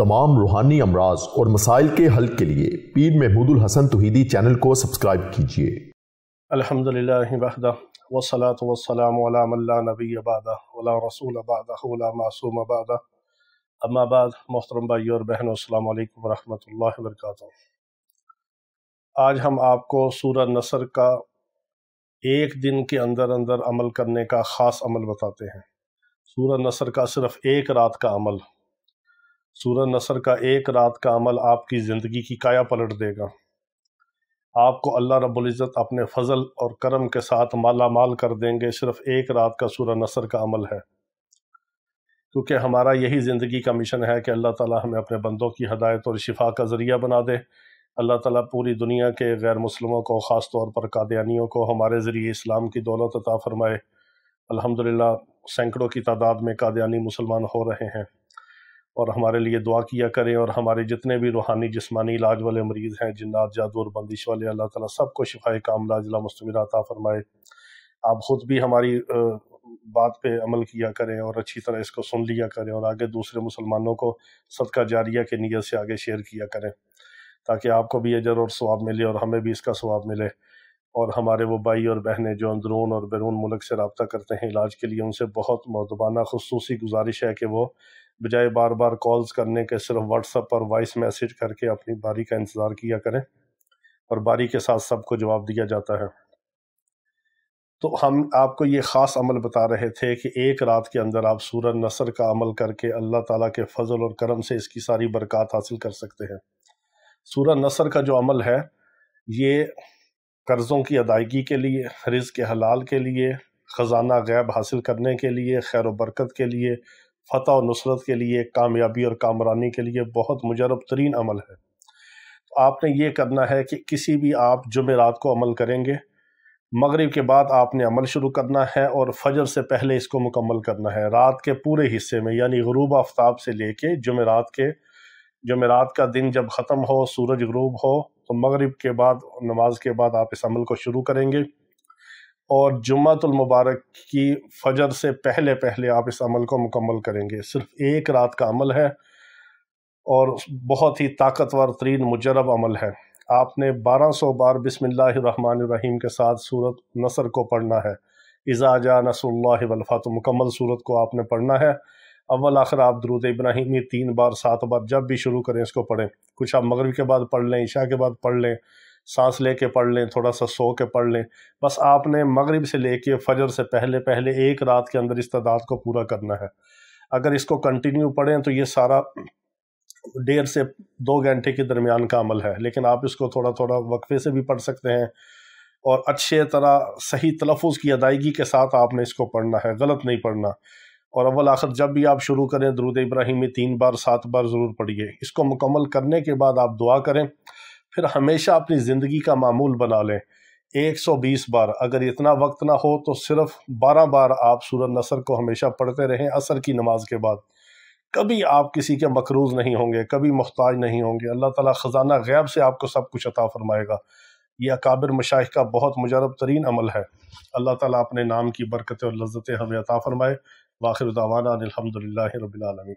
तमाम रूहानी अमराज और मसाइल के हल के लिए पीर महमूदुल हसन तौहीदी चैनल को सब्सक्राइब कीजिए। अल्हम्दुलिल्लाहि वहदा वस्सलातु वस्सलामु अला मन ला नबिय्य बअदा वला रसूल बअदा वला मासूम बअदा अम्मा बाद। मोहतरम भाइयों और बहनों, अस्सलामु अलैकुम वरहमतुल्लाहि वबरकातुहू। आज हम आपको सूरह नसर का एक दिन के अंदर अंदर अमल करने का ख़ास अमल बताते हैं। सूरह नसर का सिर्फ एक रात का अमल, सूरह नसर का एक रात का अमल आपकी ज़िंदगी की काया पलट देगा। आपको अल्लाह रब्बुल इज़्ज़त अपने फ़ज़ल और करम के साथ माला माल कर देंगे। सिर्फ एक रात का सूरह नसर का अमल है, क्योंकि हमारा यही ज़िंदगी का मिशन है कि अल्लाह ताला हमें अपने बंदों की हदायत और शिफा का ज़रिया बना दे। अल्लाह ताला पूरी दुनिया के गैर मुस्लिमों को, ख़ास तौर पर कादियानियों को, हमारे ज़रिए इस्लाम की दौलत अता फ़रमाए। अल्हम्दुलिल्लाह सैकड़ों की तादाद में कादियानी मुसलमान हो रहे हैं, और हमारे लिए दुआ किया करें। और हमारे जितने भी रूहानी जिस्मानी इलाज वाले मरीज़ हैं, जिन्नात जादू और बंदिश वाले, अल्लाह ताला सबको शिफाए कामिला अजला मुस्तमिरा अता फ़रमाए। आप ख़ुद भी हमारी बात पे अमल किया करें और अच्छी तरह इसको सुन लिया करें, और आगे दूसरे मुसलमानों को सदका जारिया के नियत से आगे शेयर किया करें, ताकि आपको भी अजर और सवाब मिले और हमें भी इसका सवाब मिले। और हमारे वो भाई और बहनें जो अंदरून और बैरून मुल्क से रब्ता करते हैं इलाज के लिए, उनसे बहुत मुअद्दबाना खुसूसी गुजारिश है कि वो बजाय बार बार कॉल्स करने के सिर्फ व्हाट्सएप पर वॉइस मैसेज करके अपनी बारी का इंतज़ार किया करें, और बारी के साथ सबको जवाब दिया जाता है। तो हम आपको ये ख़ास अमल बता रहे थे कि एक रात के अंदर आप सूरह नसर का अमल करके अल्लाह ताला के फ़ज़ल और करम से इसकी सारी बरक़ात हासिल कर सकते हैं। सूरह नसर का जो अमल है, ये कर्ज़ों की अदायगी के लिए, रिज़्क़ के हलाल के लिए, ख़ज़ाना गैब हासिल करने के लिए, खैर व बरकत के लिए, फ़तह और नुसरत के लिए, कामयाबी और कामरानी के लिए बहुत मुजरब तरीन अमल है। तो आपने ये करना है कि किसी भी आप जुमेरात को अमल करेंगे, मगरिब के बाद आपने अमल शुरू करना है और फजर से पहले इसको मुकम्मल करना है। रात के पूरे हिस्से में, यानी गुरूब आफ्ताब से लेके जुमेरात का दिन जब ख़त्म हो, सूरज गुरूब हो, तो मगरिब के बाद, नमाज के बाद आप इस अमल को शुरू करेंगे, और जुम्मतुल मुबारक की फजर से पहले पहले आप इस अमल को मुकम्मल करेंगे। सिर्फ एक रात का अमल है और बहुत ही ताकतवर तरीन मुजरब अमल है। आपने 1200 बार बिस्मिल्लाहिर्रहमानिर्रहीम के साथ सूरत नसर को पढ़ना है। इज़ा जा नसरुल्लाहि वल फतह मुकम्मल सूरत को आपने पढ़ना है। अव्वल आखिर आप दुरूद इब्राहिमी 3 बार 7 बार जब भी शुरू करें इसको पढ़ें। कुछ आप मगरिब के बाद पढ़ लें, इशा के बाद पढ़ लें, सांस लेके पढ़ लें, थोड़ा सा सो के पढ़ लें। बस आपने मगरिब से लेके फजर से पहले पहले एक रात के अंदर इस तादाद को पूरा करना है। अगर इसको कंटिन्यू पढ़ें तो ये सारा 1.5 से 2 घंटे के दरमियान का अमल है, लेकिन आप इसको थोड़ा थोड़ा वक्फे से भी पढ़ सकते हैं, और अच्छे तरह सही तलफ़ुज़ की अदायगी के साथ आपने इसको पढ़ना है, गलत नहीं पढ़ना। और अव्वल आखिर जब भी आप शुरू करें दुरूद इब्राहिमी 3 बार 7 बार ज़रूर पढ़िए। इसको मुकम्मल करने के बाद आप दुआ करें। फिर हमेशा अपनी ज़िंदगी का मामूल बना लें 120 बार। अगर इतना वक्त ना हो तो सिर्फ 12 बार आप सूरह नसर को हमेशा पढ़ते रहें असर की नमाज के बाद। कभी आप किसी के मकरूज़ नहीं होंगे, कभी मुहताज नहीं होंगे। अल्लाह ताला ख़ज़ाना गैब से आपको सब कुछ अता फ़रमाएगा। ये अकाबिर मशाइख का बहुत मुजरब तरीन अमल है। अल्लाह ताला अपने नाम की बरकतें और लज़्ज़तें हमें अता फ़रमाए। वाखिर दावाना अनिल हम्दुलिल्लाहि रब्बिल आलमीन।